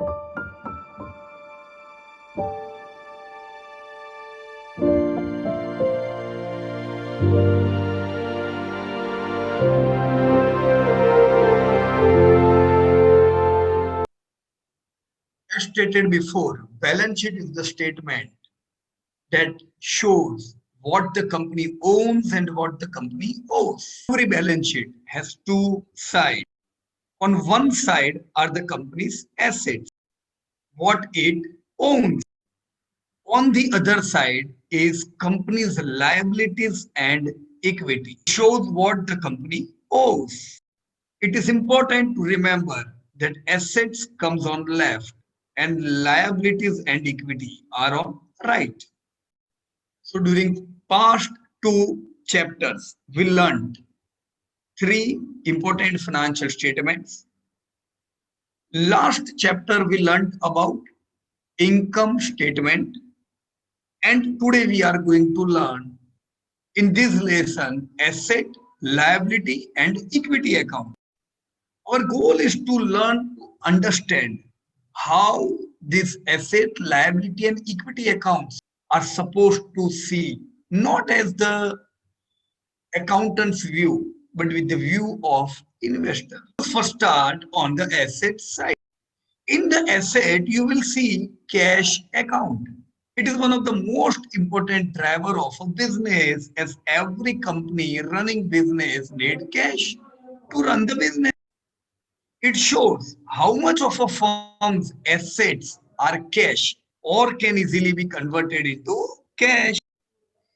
As stated before, balance sheet is the statement that shows what the company owns and what the company owes. Every balance sheet has two sides. On one side are the company's assets, what it owns. On the other side is company's liabilities and equity. It shows what the company owes. It is important to remember that assets comes on left and liabilities and equity are on right. So during past two chapters, we learned three important financial statements. Last chapter, we learned about income statement. And today we are going to learn in this lesson asset, liability, and equity account. Our goal is to learn to understand how this asset, liability, and equity accounts are supposed to see, not as the accountant's view, but with the view of investor. First start on the asset side. In the asset, you will see cash account. It is one of the most important driver of a business as every company running business need cash to run the business. It shows how much of a firm's assets are cash or can easily be converted into cash.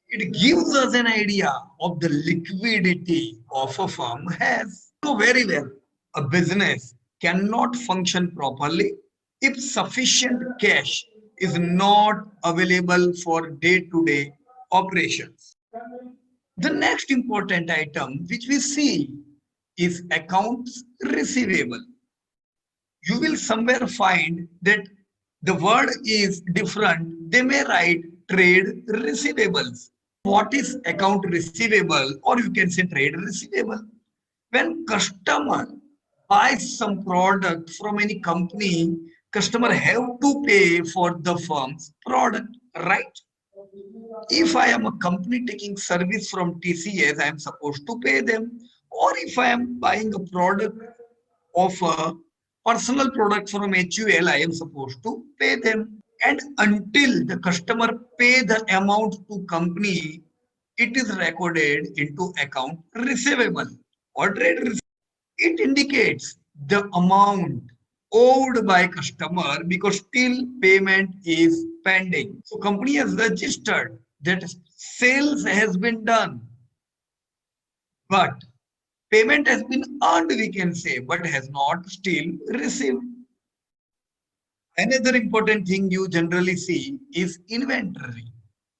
It gives us an idea of the liquidity of a firm has. So very well, a business cannot function properly if sufficient cash is not available for day-to-day operations. The next important item which we see is accounts receivable. You will somewhere find that the word is different. They may write trade receivables. What is account receivable, or you can say trade receivable? When customer buys some product from any company, customer have to pay for the firm's product, right? If I am a company taking service from TCS, I am supposed to pay them. Or if I am buying a product of a personal product from HUL, I am supposed to pay them. And until the customer pay the amount to company, it is recorded into account receivable or trade receivable. It indicates the amount owed by customer because still payment is pending. So company has registered that sales has been done, but payment has been earned, we can say, but has not still received. Another important thing you generally see is inventory.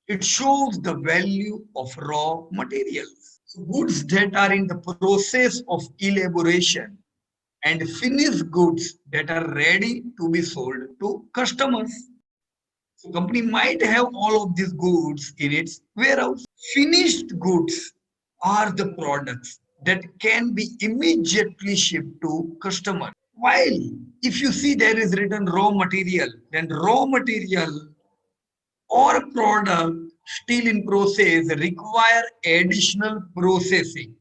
It shows the value of raw materials. So goods that are in the process of elaboration and finished goods that are ready to be sold to customers. So company might have all of these goods in its warehouse. Finished goods are the products that can be immediately shipped to customer. While if you see there is written raw material, then raw material or product still in process require additional processing.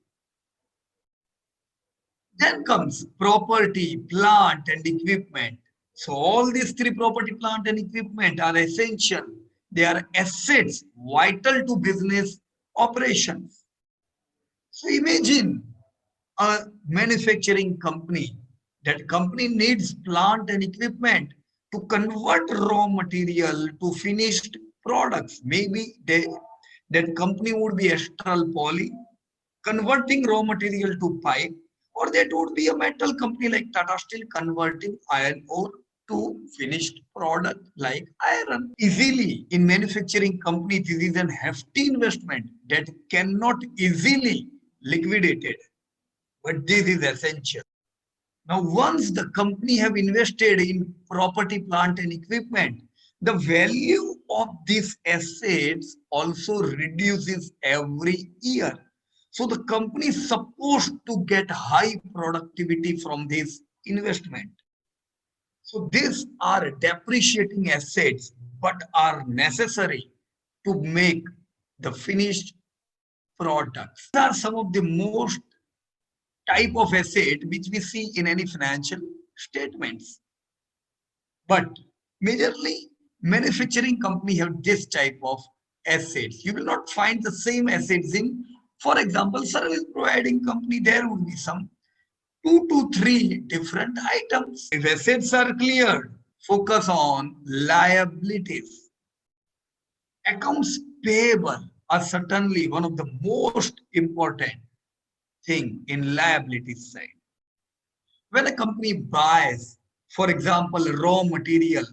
Then comes property, plant, and equipment. So all these three property, plant, and equipment are essential. They are assets vital to business operations. So imagine a manufacturing company. That company needs plant and equipment to convert raw material to finished products. Maybe that company would be Astral Poly, converting raw material to pipe, or that would be a metal company like Tata Steel converting iron ore to finished product like iron. Easily in manufacturing company, this is an hefty investment that cannot easily liquidated, but this is essential. Now, once the company have invested in property, plant, and equipment, the value of these assets also reduces every year. So the company is supposed to get high productivity from this investment. So these are depreciating assets but are necessary to make the finished products. These are some of the most type of asset which we see in any financial statements. But majorly manufacturing company have this type of assets. You will not find the same assets in, for example, service providing company. There would be some 2 to 3 different items. If assets are cleared, focus on liabilities. Accounts payable are certainly one of the most important thing in liabilities side. When a company buys, for example, raw material,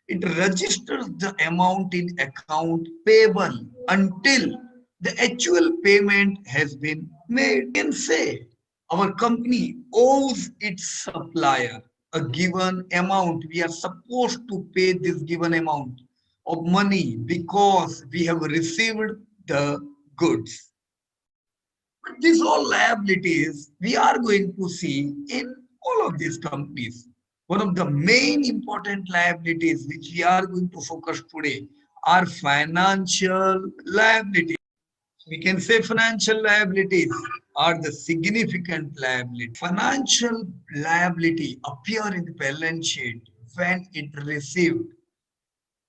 it registers the amount in account payable until the actual payment has been made. You can say our company owes its supplier a given amount. We are supposed to pay this given amount of money because we have received the goods. But these all liabilities we are going to see in all of these companies. One of the main important liabilities which we are going to focus today are financial liabilities. We can say financial liabilities are the significant liability. Financial liability appear in the balance sheet when it received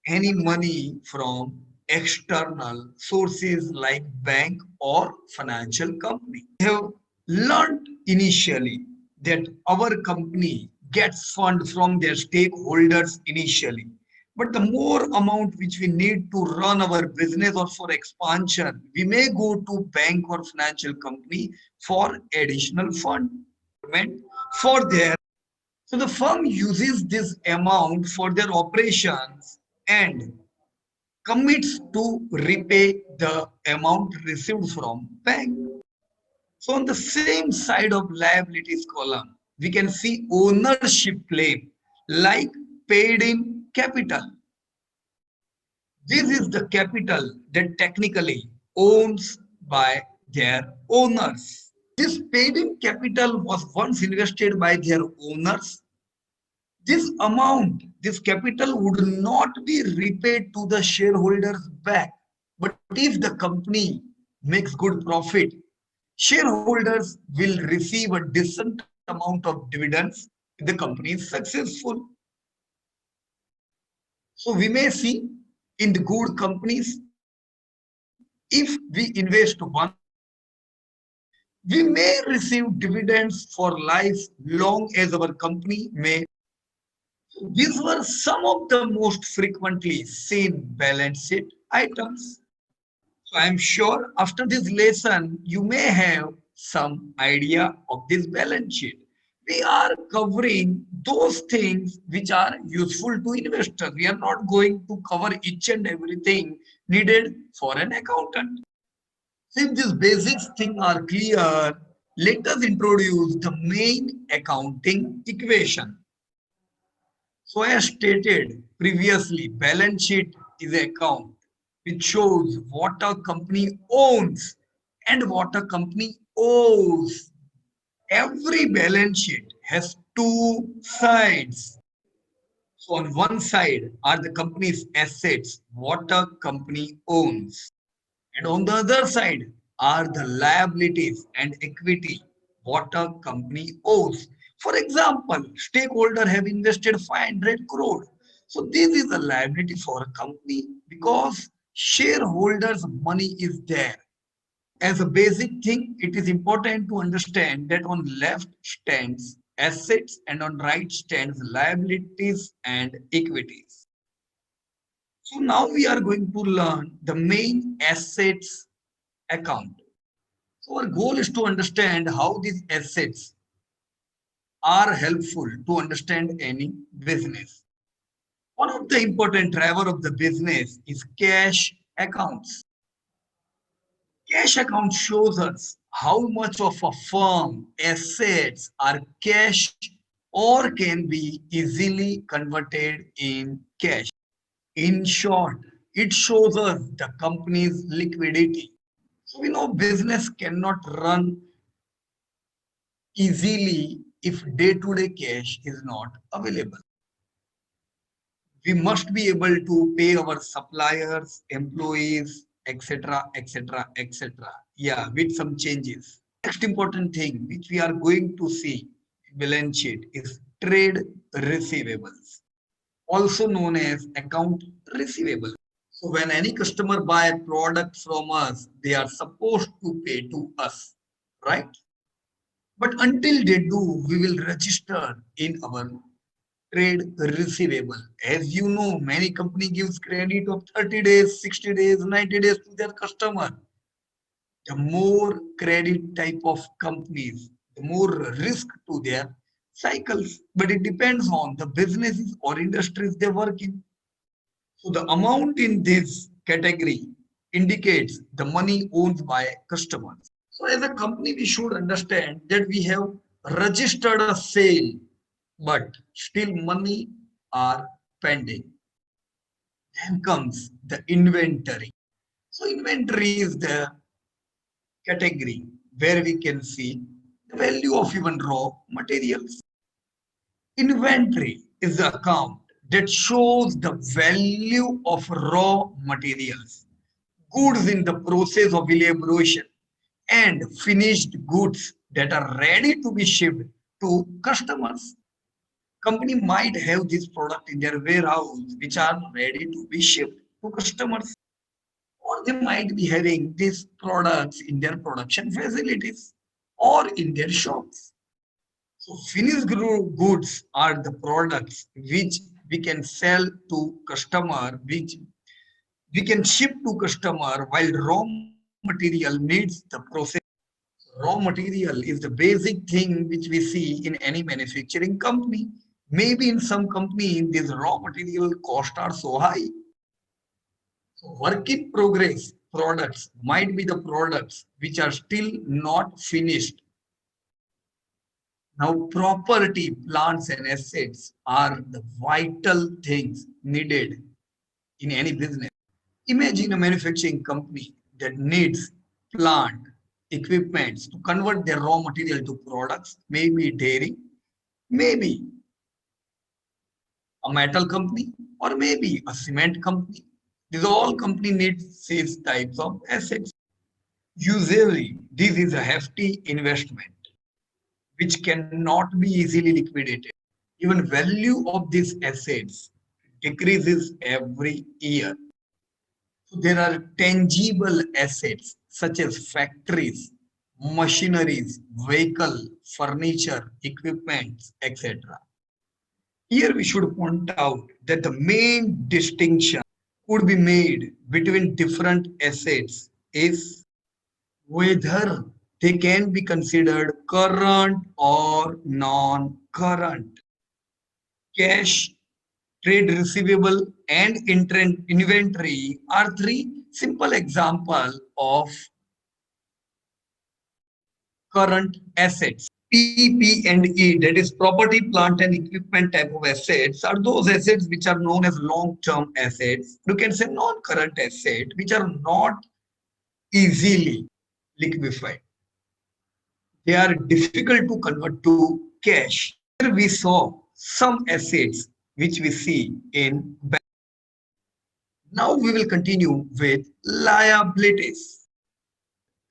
any money from external sources like bank or financial company. We have learned initially that our company gets fund from their stakeholders initially. But the more amount which we need to run our business or for expansion, we may go to bank or financial company for additional fund for their. So the firm uses this amount for their operations and commits to repay the amount received from bank. So on the same side of liabilities column, we can see ownership claim like paid in capital. This is the capital that technically owns by their owners. This paid in capital was once invested by their owners. This amount, this capital would not be repaid to the shareholders back. But if the company makes good profit, shareholders will receive a decent amount of dividends if the company is successful. So we may see in the good companies, if we invest once, we may receive dividends for life long as our company may. These were some of the most frequently seen balance sheet items. So I'm sure after this lesson, you may have some idea of this balance sheet. We are covering those things which are useful to investors. We are not going to cover each and everything needed for an accountant. If these basics things are clear, let us introduce the main accounting equation. So as stated previously, balance sheet is an account which shows what a company owns and what a company owes. Every balance sheet has two sides. So on one side are the company's assets, what a company owns. And on the other side are the liabilities and equity, what a company owes. For example, stakeholders have invested 500 crore. So this is a liability for a company because shareholders' money is there. As a basic thing, it is important to understand that on left stands assets and on right stands liabilities and equities. So now we are going to learn the main assets account. So our goal is to understand how these assets are helpful to understand any business. One of the important driver of the business is cash accounts. Cash account shows us how much of a firm assets are cash or can be easily converted in cash. In short, it shows us the company's liquidity. So we know business cannot run easily if day-to-day cash is not available. We must be able to pay our suppliers, employees, etc., etc., etc. Yeah, with some changes. Next important thing which we are going to see in balance sheet is trade receivables, also known as account receivable. So when any customer buy a product from us, they are supposed to pay to us, right? But until they do, we will register in our trade receivable. As you know, many company gives credit of 30 days, 60 days, 90 days to their customer. The more credit type of companies, the more risk to their cycles. But it depends on the businesses or industries they work in. So the amount in this category indicates the money owned by customers. So as a company, we should understand that we have registered a sale, but still money are pending. Then comes the inventory. So inventory is the category where we can see the value of even raw materials. Inventory is the account that shows the value of raw materials, goods in the process of elaboration, and finished goods that are ready to be shipped to customers. Company might have this product in their warehouse which are ready to be shipped to customers, or they might be having these products in their production facilities or in their shops. So finished goods are the products which we can sell to customer, which we can ship to customer, while raw material needs the process. Raw material is the basic thing which we see in any manufacturing company. Maybe in some company, these raw material costs are so high. So work in progress products might be the products which are still not finished. Now, property, plants, and assets are the vital things needed in any business. Imagine a manufacturing company that needs plant, equipments to convert their raw material to products, maybe dairy, maybe a metal company, or maybe a cement company. These all company needs these types of assets. Usually, this is a hefty investment which cannot be easily liquidated. Even value of these assets decreases every year. So there are tangible assets such as factories, machineries, vehicle, furniture, equipment, etc. Here we should point out that the main distinction could be made between different assets is whether they can be considered current or non-current. Cash, trade receivable, and inventory are three simple examples of current assets. PP&E, that is property, plant, and equipment type of assets, are those assets which are known as long-term assets. You can say non-current assets, which are not easily liquefied. They are difficult to convert to cash. Here we saw some assets which we see in bank. Now we will continue with liabilities.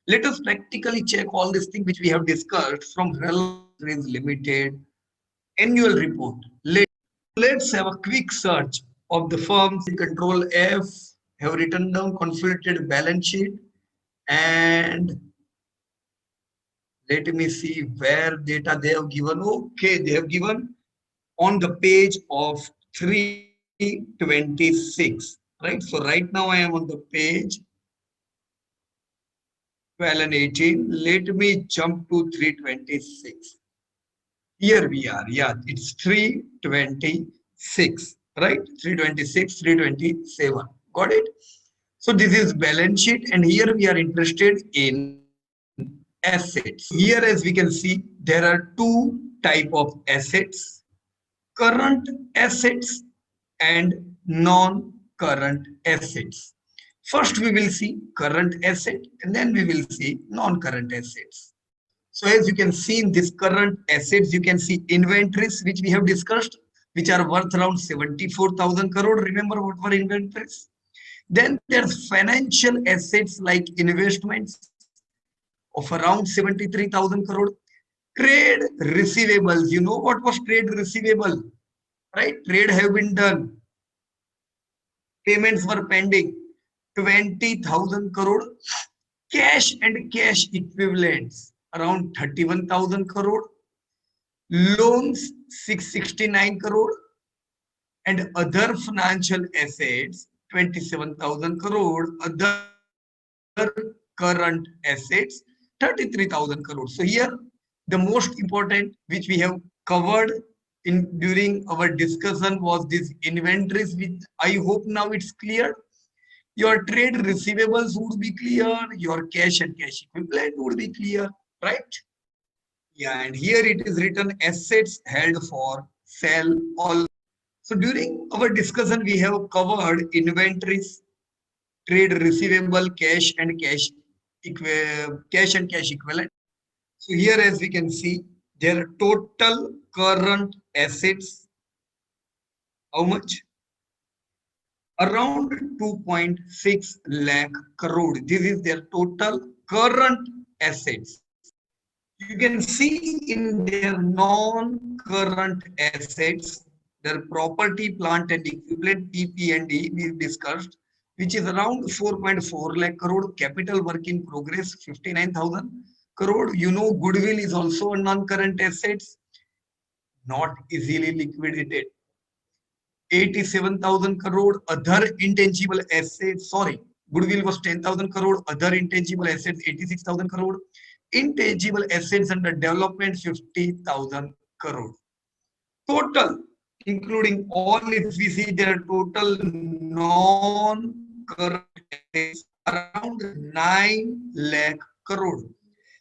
Let us practically check all these things which we have discussed from Reliance Limited annual report. Let's have a quick search of the firms. Control F have written down consolidated balance sheet, and let me see where data they have given. Okay, they have given on the page of 326, right? So right now I am on the page 12 and 18. Let me jump to 326. Here we are. Yeah, it's 326, right? 326, 327. Got it? So this is balance sheet, and here we are interested in assets. Here, as we can see, there are two type of assets: current assets and non-current assets. First, we will see current asset, and then we will see non-current assets. So as you can see in this current assets, you can see inventories, which we have discussed. which are worth around 74,000 crore. Remember what were inventories? Then there's financial assets like investments of around 73,000 crore. Trade receivables. You know what was trade receivable, right? Trade have been done. Payments were pending. 20,000 crore. Cash and cash equivalents around 31,000 crore. Loans 669 crore. And other financial assets 27,000 crore. Other current assets 33,000 crore. So here the most important which we have covered in during our discussion was this inventories, which I hope now it's clear. Your trade receivables would be clear, your cash and cash equivalent would be clear, right? Yeah, and here it is written assets held for sale all. So during our discussion, we have covered inventories, trade receivable, cash and cash equivalent. So here, as we can see, their total current assets, how much? Around 2.6 lakh crore. This is their total current assets. You can see in their non-current assets, their property, plant and equipment, PP&E we discussed, which is around 4.4 lakh crore. Capital work in progress 59,000 crore. You know, goodwill is also a non-current assets, not easily liquidated. 87,000 crore. Other intangible assets, sorry, goodwill was 10,000 crore. Other intangible assets 86,000 crore. Intangible assets under development 50,000 crore. Total, including all, if we see their total non-current assets around 9 lakh crore.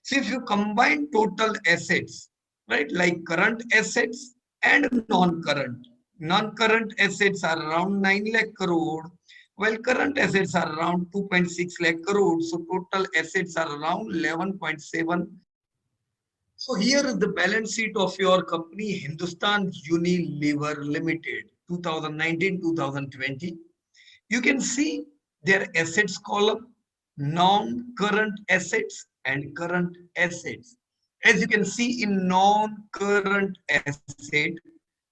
So if you combine total assets, right, like current assets and non-current assets are around 9 lakh crore, while current assets are around 2.6 lakh crore. So total assets are around 11.7. So here is the balance sheet of your company, Hindustan Unilever Limited, 2019-2020. You can see their assets column, non-current assets and current assets. As you can see in non-current asset,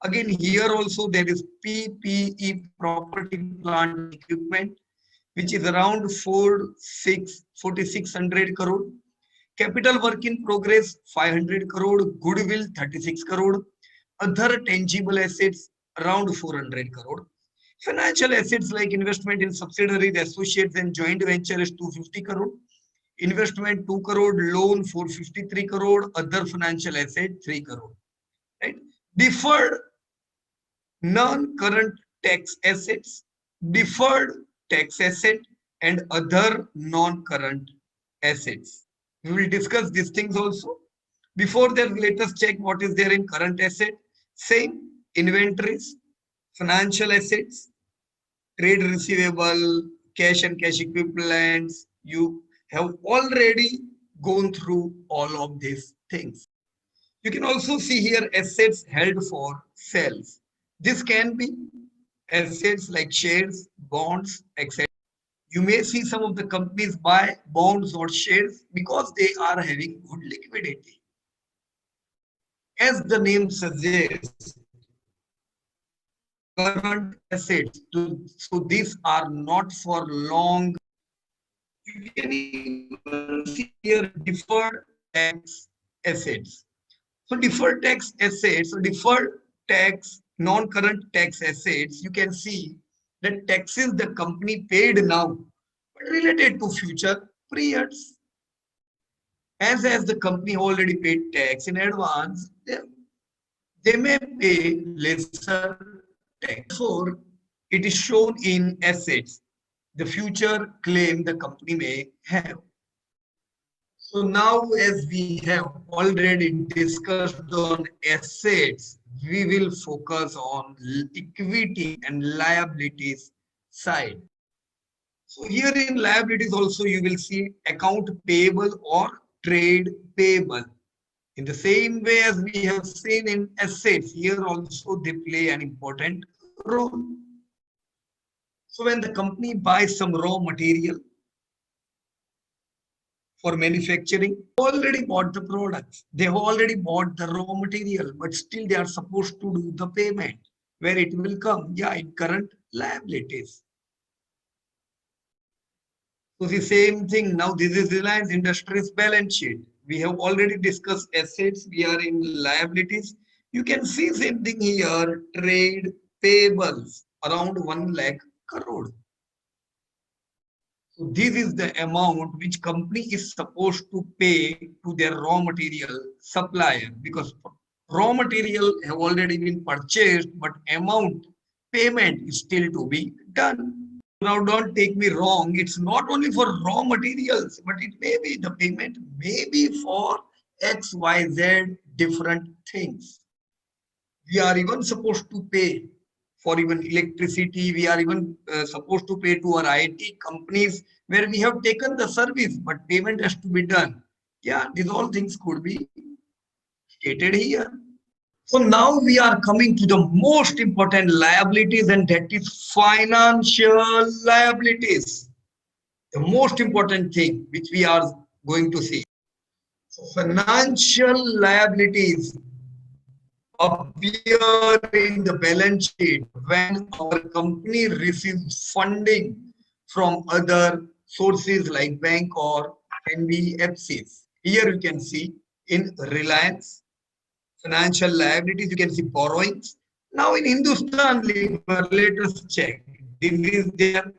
again here also there is PPE, property, plant, equipment, which is around 4,600 crore. Capital work in progress 500 crore, goodwill 36 crore, other tangible assets around 400 crore. Financial assets like investment in subsidiaries, associates and joint venture is 250 crore. Investment 2 crore, loan 453 crore, other financial asset 3 crore. Right? Deferred non-current tax assets, deferred tax asset and other non-current assets. We will discuss these things also. Before that, let us check what is there in current asset. Same inventories, financial assets, trade receivable, cash and cash equivalents. You have already gone through all of these things. You can also see here assets held for sales. This can be assets like shares, bonds, etc. You may see some of the companies buy bonds or shares because they are having good liquidity. As the name suggests, current assets, so these are not for long. You can even see here deferred tax assets. So deferred tax assets, so deferred tax, non-current tax assets, you can see that taxes the company paid now, but related to future periods. As the company already paid tax in advance, they may pay lesser tax. Therefore, it is shown in assets, the future claim the company may have. So now, as we have already discussed on assets, we will focus on equity and liabilities side. So here in liabilities also you will see account payable or trade payable. In the same way as we have seen in assets, here also they play an important role. So when the company buys some raw material for manufacturing, already bought the products. They have already bought the raw material, but still they are supposed to do the payment. Where it will come? Yeah, in current liabilities. So the same thing. Now this is Reliance Industries balance sheet. We have already discussed assets. We are in liabilities. You can see same thing here. Trade payables around 1 lakh crore. So this is the amount which company is supposed to pay to their raw material supplier, because raw material have already been purchased, but amount payment is still to be done. Now don't take me wrong, it's not only for raw materials, but it may be the payment may be for XYZ different things. We are even supposed to pay for even electricity. We are even supposed to pay to our IT companies where we have taken the service, but payment has to be done. Yeah, these all things could be stated here. So now we are coming to the most important liabilities, and that is financial liabilities. The most important thing which we are going to see. So financial liabilities appear in the balance sheet when our company receives funding from other sources like bank or NBFCs. Here you can see in Reliance financial liabilities, you can see borrowings. Now in Hindustan Lever, let us check. This is their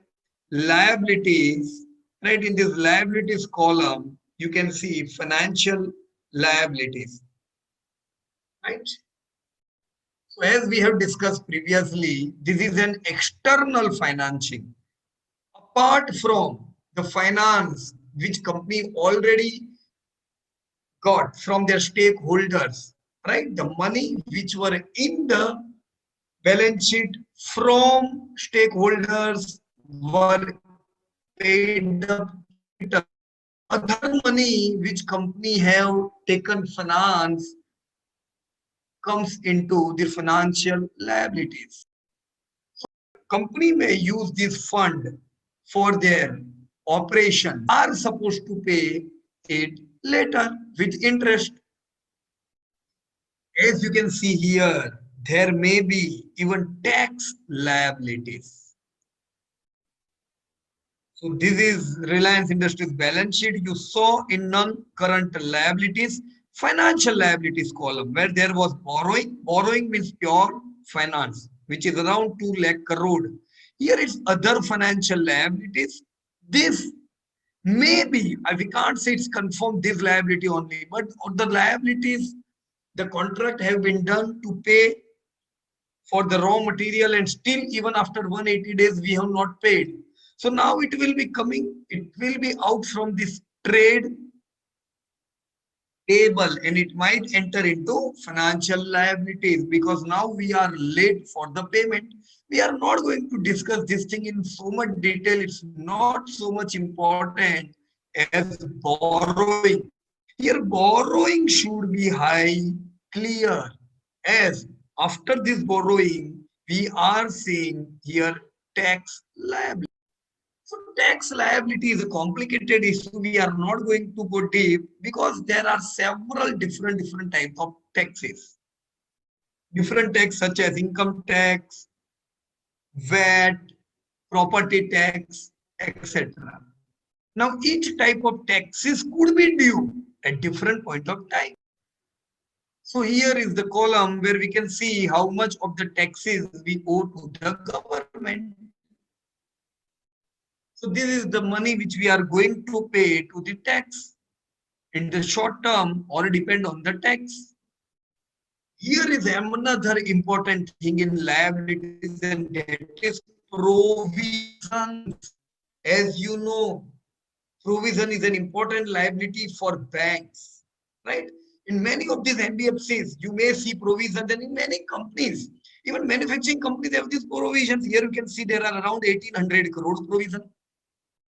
liabilities, right? In this liabilities column, you can see financial liabilities, right? So as we have discussed previously, this is an external financing. Apart from the finance which company already got from their stakeholders, right? The money which were in the balance sheet from stakeholders were paid up capital. Other money which company have taken finance comes into the financial liabilities. Company may use this fund for their operation, are supposed to pay it later with interest. As you can see here, there may be even tax liabilities. So this is Reliance Industries balance sheet. You saw in non-current liabilities, financial liabilities column where there was borrowing. Borrowing means pure finance, which is around 2 lakh crore. Here is other financial liabilities. This maybe, we can't say it's confirmed this liability only, but the liabilities, the contract have been done to pay for the raw material, and still even after 180 days we have not paid. So now it will be coming, it will be out from this trade table, and it might enter into financial liabilities because now we are late for the payment. We are not going to discuss this thing in so much detail. It's not so much important as borrowing. Here borrowing should be high, clear, as after this borrowing we are seeing here tax liability. So tax liability is a complicated issue. We are not going to go deep because there are several different types of taxes. Different tax such as income tax, VAT, property tax, etc. Now each type of taxes could be due at different point of time. So here is the column where we can see how much of the taxes we owe to the government. So this is the money which we are going to pay to the tax in the short term or depend on the tax. Here is another important thing in liabilities, and that is provisions. As you know, provision is an important liability for banks, right? In many of these NBFCs, you may see provisions, and in many companies, even manufacturing companies have these provisions. Here you can see there are around 1800 crores provision.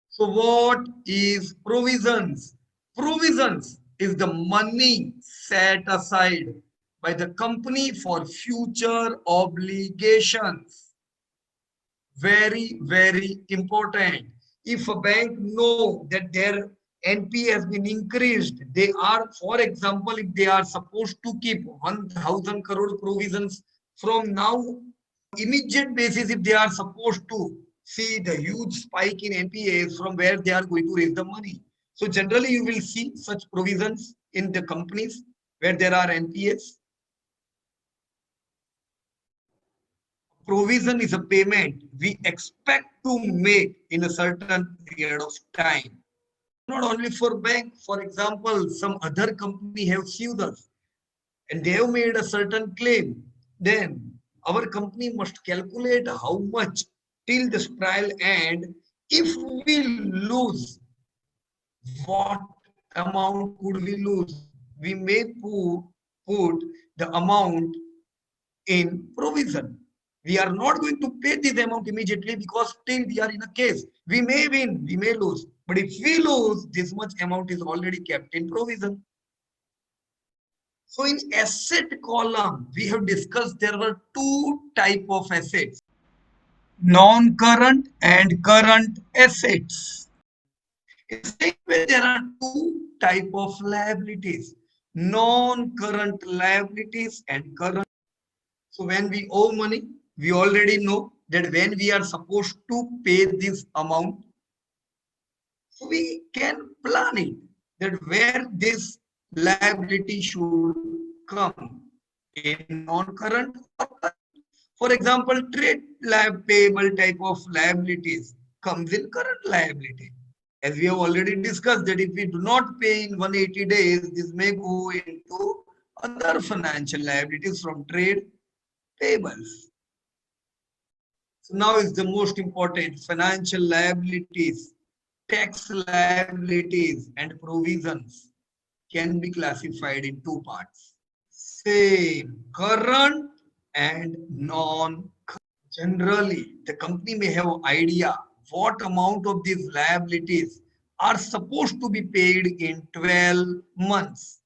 So what is provisions? Provisions is the money set aside by the company for future obligations. Very, very important. If a bank know that their NP has been increased, they are, for example, if they are supposed to keep 1000 crore provisions from now, immediate basis, if they are supposed to see the huge spike in NPAs, from where they are going to raise the money. So generally you will see such provisions in the companies where there are NPAs. Provision is a payment we expect to make in a certain period of time. Not only for bank, for example, some other company have sued us and they have made a certain claim. Then our company must calculate how much till this trial end. If we lose, what amount could we lose? We may put the amount in provision. We are not going to pay this amount immediately because still we are in a case. We may win, we may lose. But if we lose, this much amount is already kept in provision. So in asset column, we have discussed there were two type of assets, non-current and current assets. In the same way, there are two type of liabilities, non-current liabilities and current. So when we owe money, we already know that when we are supposed to pay this amount, so we can plan it that where this liability should come in non-current or current. For example, trade payable type of liabilities comes in current liability. As we have already discussed that if we do not pay in 180 days, this may go into other financial liabilities from trade payables. So now is the most important financial liabilities, tax liabilities and provisions can be classified in two parts. Same, current and non. Generally, the company may have idea what amount of these liabilities are supposed to be paid in 12 months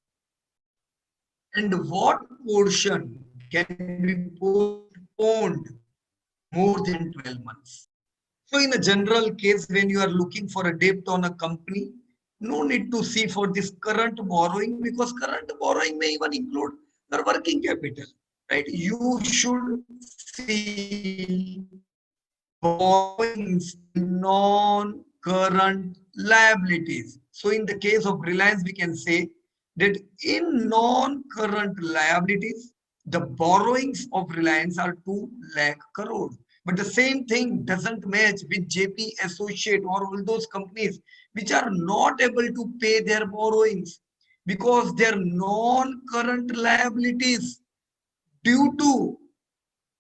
and what portion can be postponed more than 12 months. So in a general case, when you are looking for a debt on a company, no need to see for this current borrowing because current borrowing may even include the working capital, right? You should see borrowings in non-current liabilities. So in the case of Reliance, we can say that in non-current liabilities, the borrowings of Reliance are 2 lakh crore. But the same thing doesn't match with JP Associate or all those companies which are not able to pay their borrowings because their non-current liabilities due to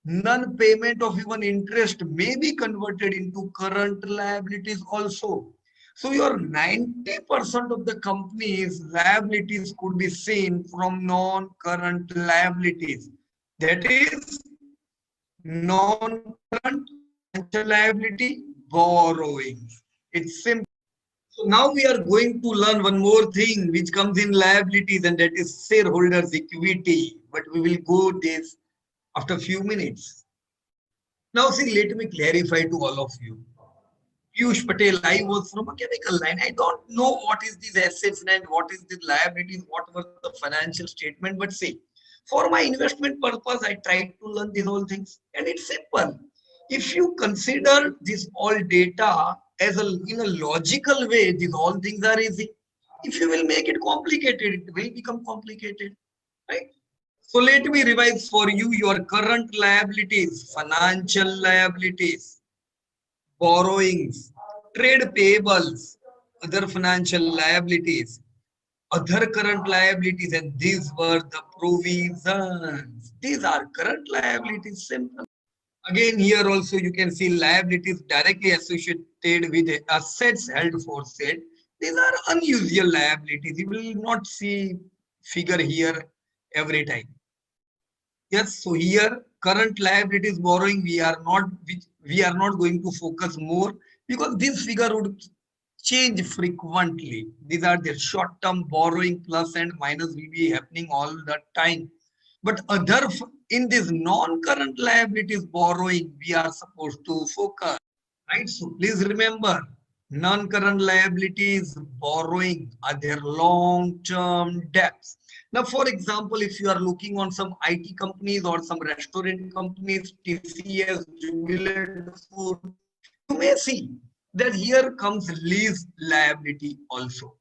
non-payment of even interest may be converted into current liabilities also. So your 90% of the company's liabilities could be seen from non-current liabilities. That is non-current financial liability borrowings. It's simple. So now we are going to learn one more thing which comes in liabilities and that is shareholders equity. But we will go this after a few minutes. Now, see, let me clarify to all of you. Piyush Patel, I was from a chemical line. I don't know what is these assets and what is the liabilities, what were the financial statement. But see, for my investment purpose, I tried to learn these all things. And it's simple. If you consider this all data as in a logical way, these all things are easy. If you will make it complicated, it will become complicated, right? So let me revise for you your current liabilities, financial liabilities, borrowings, trade payables, other financial liabilities, other current liabilities, and these were the provisions. These are current liabilities, simple. Again, here also you can see liabilities directly associated with assets held for sale. These are unusual liabilities. You will not see figure here every time. Yes, so here current liabilities borrowing we are not going to focus more because this figure would change frequently. These are the short-term borrowing, plus and minus will be happening all the time. But in this non-current liabilities borrowing, we are supposed to focus, right? So please remember, non-current liabilities borrowing are their long-term debts. Now, for example, if you are looking on some IT companies or some restaurant companies, TCS, Jubilant Food, you may see that here comes lease liability also.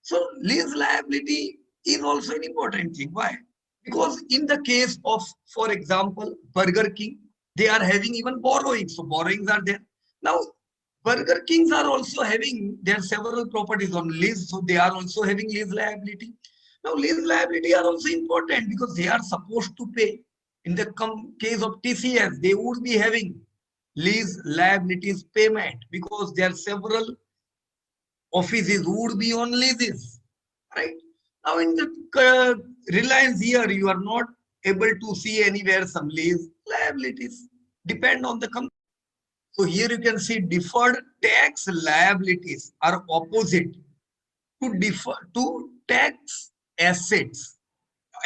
So lease liability is also an important thing. Why? Because in the case of, for example, Burger King, they are having even borrowings. So borrowings are there. Now, Burger Kings are also having their several properties on lease. So they are also having lease liability. Now, lease liability are also important because they are supposed to pay. In the case of TCS, they would be having lease liabilities payment because there are several offices would be on leases, right? Now in the Reliance here, you are not able to see anywhere some lease liabilities depend on the company. So here you can see deferred tax liabilities are opposite to tax assets,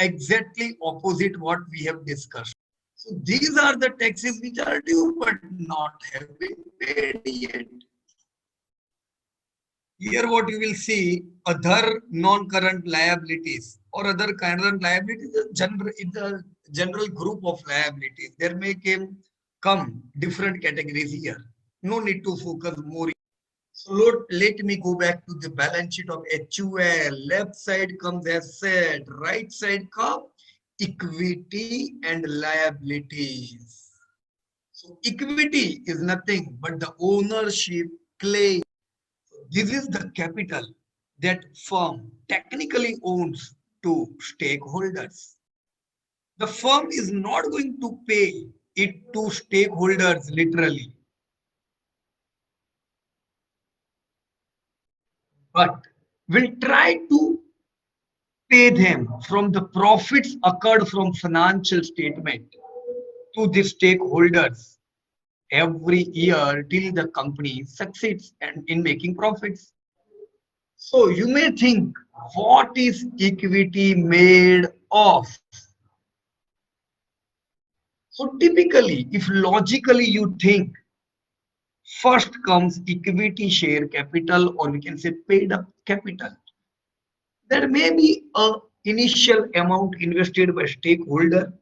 exactly opposite what we have discussed. So these are the taxes which are due but not have been paid yet. Here what you will see, other non-current liabilities or other current liabilities in the general group of liabilities. There may come different categories here. No need to focus more. So let me go back to the balance sheet of HUL. Left side comes asset, right side comes equity and liabilities. So equity is nothing but the ownership claim. This is the capital that firm technically owns to stakeholders. The firm is not going to pay it to stakeholders literally, but will try to pay them from the profits occurred from financial statement to the stakeholders every year till the company succeeds and in making profits. So you may think, what is equity made of? So typically, if logically you think, first comes equity share capital, or we can say paid up capital. There may be a initial amount invested by stakeholder.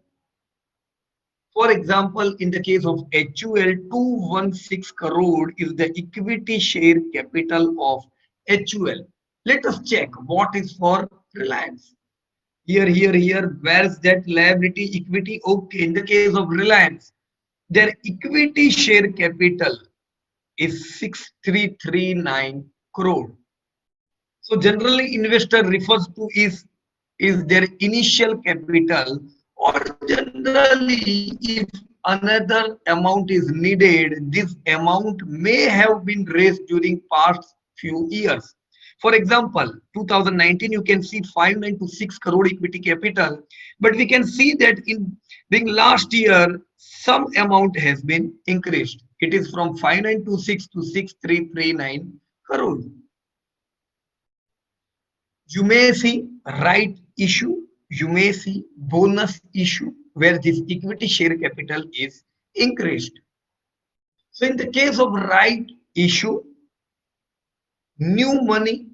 For example, in the case of HUL, 216 crore is the equity share capital of HUL. Let us check what is for Reliance. Here, where's that liability equity? Okay, in the case of Reliance, their equity share capital is 6339 crore. So generally investor refers to is their initial capital, or generally if another amount is needed, this amount may have been raised during past few years. For example, 2019 you can see 596 crore equity capital, but we can see that in the last year some amount has been increased. It is from 5926 to 6339 crore. You may see right issue, you may see bonus issue where this equity share capital is increased. So in the case of right issue, new money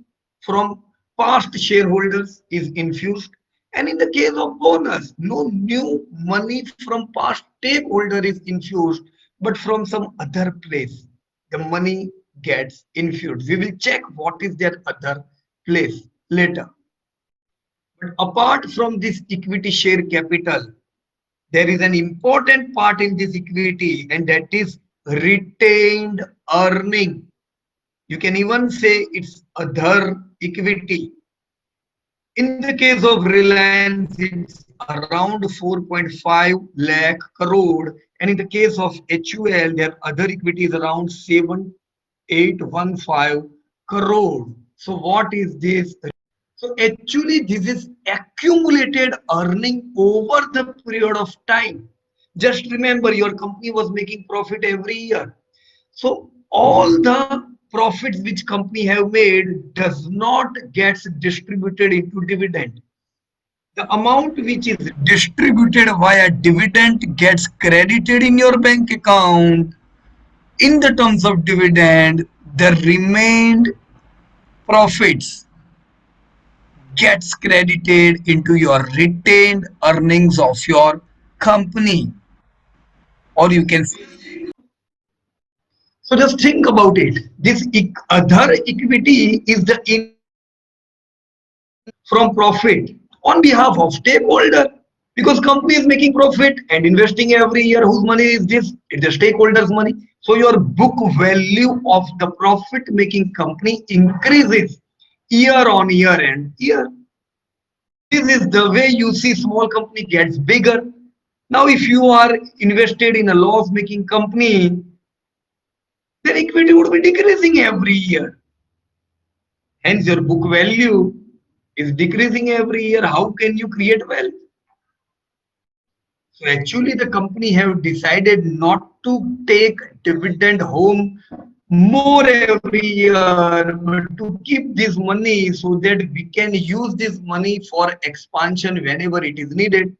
from past shareholders is infused. And in the case of bonus, no new money from past stakeholder is infused, but from some other place, the money gets infused. We will check what is that other place later. But apart from this equity share capital, there is an important part in this equity, and that is retained earning. You can even say it's other equity. In the case of Reliance, it's around 4.5 lakh crore, and in the case of HUL, their other equity is around 7815 crore. So what is this? So actually, this is accumulated earning over the period of time. Just remember, your company was making profit every year. So all the profits which company have made does not gets distributed into dividend. The amount which is distributed via dividend gets credited in your bank account. In the terms of dividend, the remained profits gets credited into your retained earnings of your company, or you can say. So just think about it. This other equity is the income from profit on behalf of stakeholder, because company is making profit and investing every year. Whose money is this? It's the stakeholders money. So your book value of the profit making company increases year on year and year. This is the way you see small company gets bigger. Now if you are invested in a loss making company, their equity would be decreasing every year. Hence, your book value is decreasing every year. How can you create wealth? So actually, the company have decided not to take dividend home more every year, but to keep this money so that we can use this money for expansion whenever it is needed.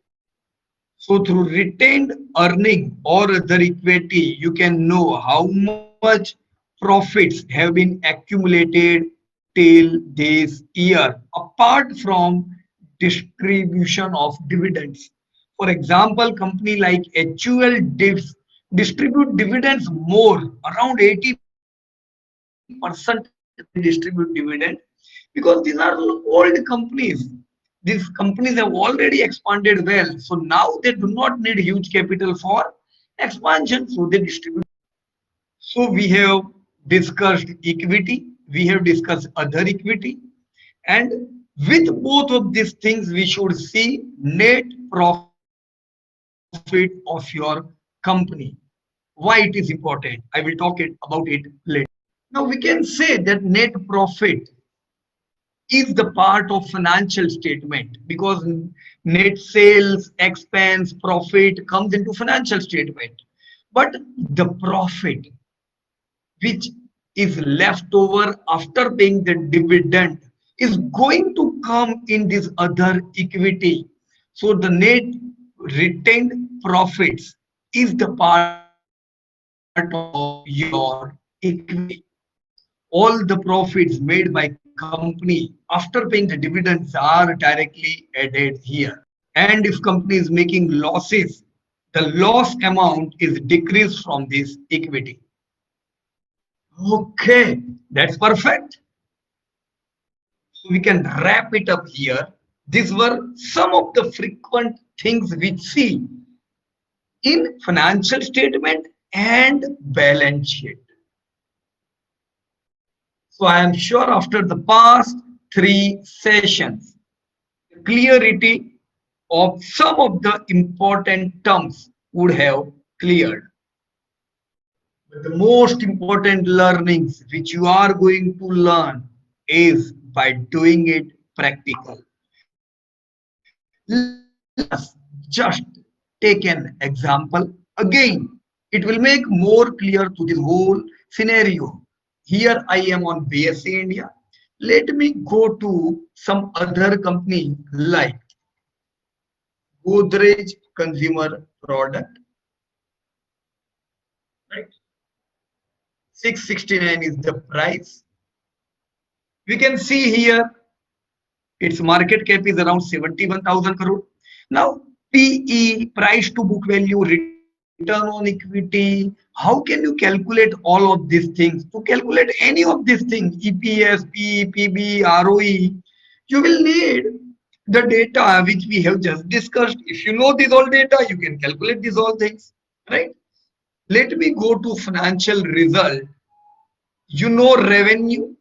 So through retained earning or other equity, you can know how much profits have been accumulated till this year, apart from distribution of dividends. For example, company like HUL distribute dividends more, around 80% they distribute dividend, because these are old companies. These companies have already expanded well, so now they do not need huge capital for expansion, so they distribute. So we have discussed equity, we have discussed other equity, and with both of these things, we should see net profit of your company. Why it is important? I will talk about it later. Now we can say that net profit is the part of financial statement, because net sales, expense, profit comes into financial statement. But the profit which is left over after paying the dividend is going to come in this other equity. So the net retained profits is the part of your equity. All the profits made by company after paying the dividends are directly added here. And if company is making losses, the loss amount is decreased from this equity. Okay, that's perfect. So we can wrap it up here. These were some of the frequent things we see in financial statement and balance sheet. So I am sure after the past three sessions, the clarity of some of the important terms would have cleared. But the most important learnings which you are going to learn is by doing it practical. Let us just take an example again. It will make more clear to this whole scenario. Here I am on BSE India. Let me go to some other company like Godrej Consumer Product. Right? 669 is the price. We can see here its market cap is around 71,000 crore. Now, PE, price to book value, return on equity, how can you calculate all of these things? To calculate any of these things, EPS, PE, PB, ROE, you will need the data which we have just discussed. If you know these all data, you can calculate these all things, right? Let me go to financial result. You know revenue,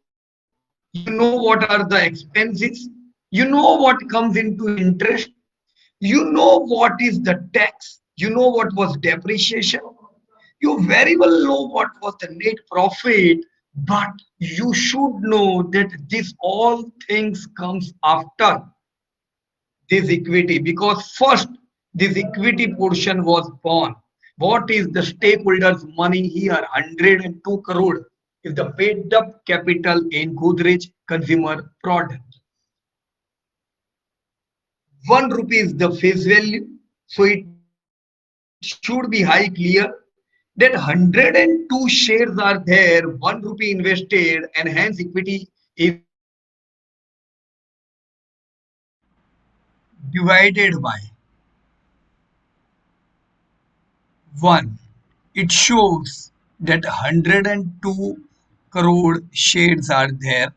you know what are the expenses, you know what comes into interest, you know what is the tax, you know what was depreciation, you very well know what was the net profit, but you should know that this all things comes after this equity, because first this equity portion was born. What is the stakeholders money here? 102 crore is the paid up capital in Godrej consumer product. 1 rupee is the face value. So it should be high clear that 102 shares are there, 1 rupee invested, and hence equity is divided by 1. It shows that 102 crore shares are there.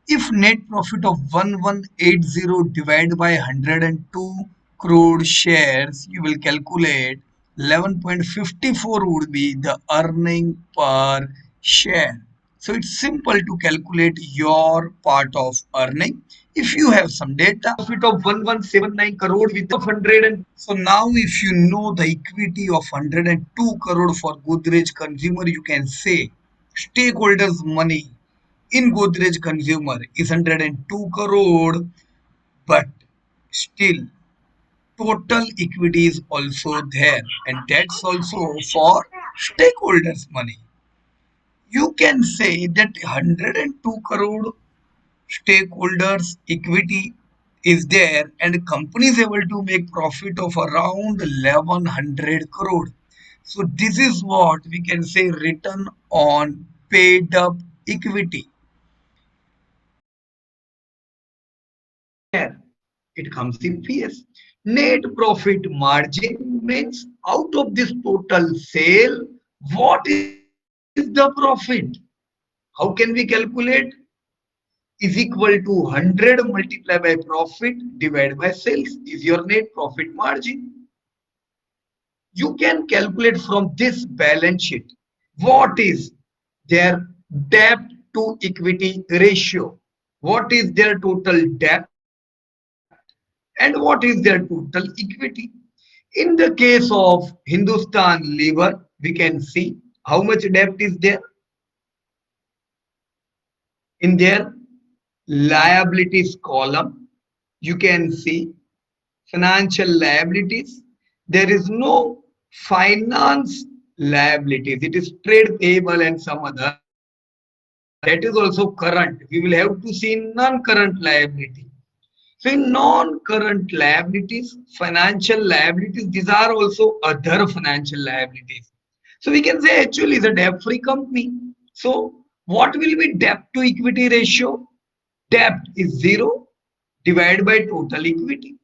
If net profit of 1180 divided by 102 crore shares, you will calculate 11.54 would be the earning per share. So it's simple to calculate your part of earning. If you have some data, profit of 1179 crore with 100 and so now if you know the equity of 102 crore for Godrej Consumer, you can say stakeholders' money in Godrej Consumer is 102 crore, but still total equity is also there, and that's also for stakeholders' money. You can say that 102 crore stakeholders' equity is there, and company is able to make profit of around 1100 crore. So this is what we can say return on paid up equity. There it comes in PS. Net profit margin means out of this total sale, what is the profit? How can we calculate? Is equal to 100 multiplied by profit divided by sales is your net profit margin. You can calculate from this balance sheet what is their debt to equity ratio, what is their total debt, and what is their total equity. In the case of Hindustan Lever, we can see how much debt is there in their liabilities column. You can see financial liabilities. There is no finance liabilities. It is trade payable and some other. That is also current. We will have to see non-current liability. So in non-current liabilities, financial liabilities, these are also other financial liabilities. So we can say actually it's a debt-free company. So what will be debt to equity ratio? Debt is 0 divided by total equity,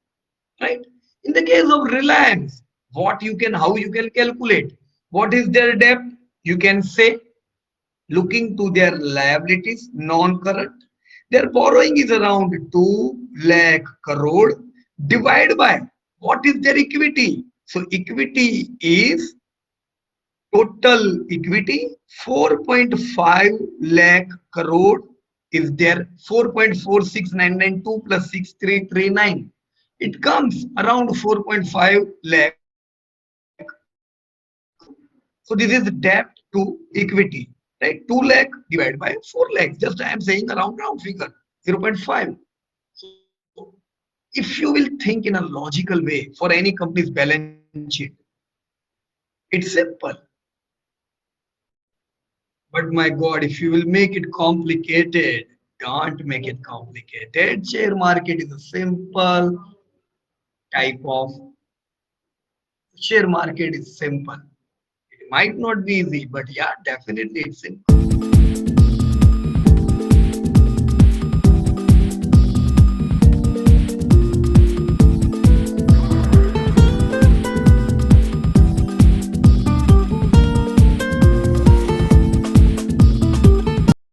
right? In the case of Reliance, how you can calculate? What is their debt? You can say looking to their liabilities, non-current, their borrowing is around 2 lakh crore divided by what is their equity? So equity is total equity 4.5 lakh crore is there. 4.46992 plus 6339. It comes around 4.5 lakh crore. So this is debt to equity, right? 2 lakh divided by 4 lakhs. Just I am saying around round figure 0.5. So if you will think in a logical way for any company's balance sheet, it's simple. But my God, if you will make it complicated, don't make it complicated. Share market is a simple type of share market is simple. It might not be easy, but yeah, definitely it's simple.